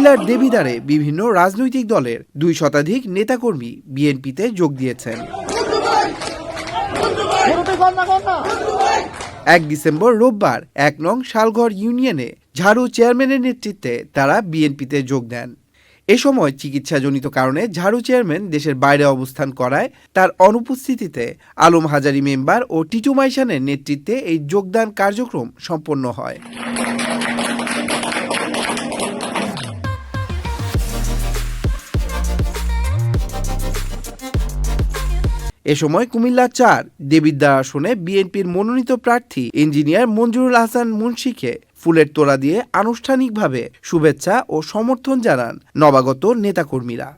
কুমিল্লার দেবিদ্বারে বিভিন্ন রাজনৈতিক দলের 2 শতাধিক নেতাকর্মী বিএনপিতে যোগ দিয়েছেন। 1 ডিসেম্বর রোববার 1 নং শালঘর ইউনিয়নে ঝাড়ু চেয়ারম্যানের নেতৃত্বে তারা বিএনপিতে যোগ দেন। এ সময় চিকিৎসাজনিত কারণে ঝাড়ু চেয়ারম্যান দেশের বাইরে অবস্থান করায় তার অনুপস্থিতিতে আলম হাজারী মেম্বার ও টিটু মাইশানের নেতৃত্বে এই যোগদান কার্যক্রম সম্পন্ন হয়। এ সময় কুমিল্লা 4 দেবিদ্বার আসনে বিএনপির মনোনীত প্রার্থী ইঞ্জিনিয়ার মঞ্জুরুল হাসান মুন্সিকে ফুলের তোড়া দিয়ে আনুষ্ঠানিকভাবে শুভেচ্ছা ও সমর্থন জানান নবাগত নেতাকর্মীরা।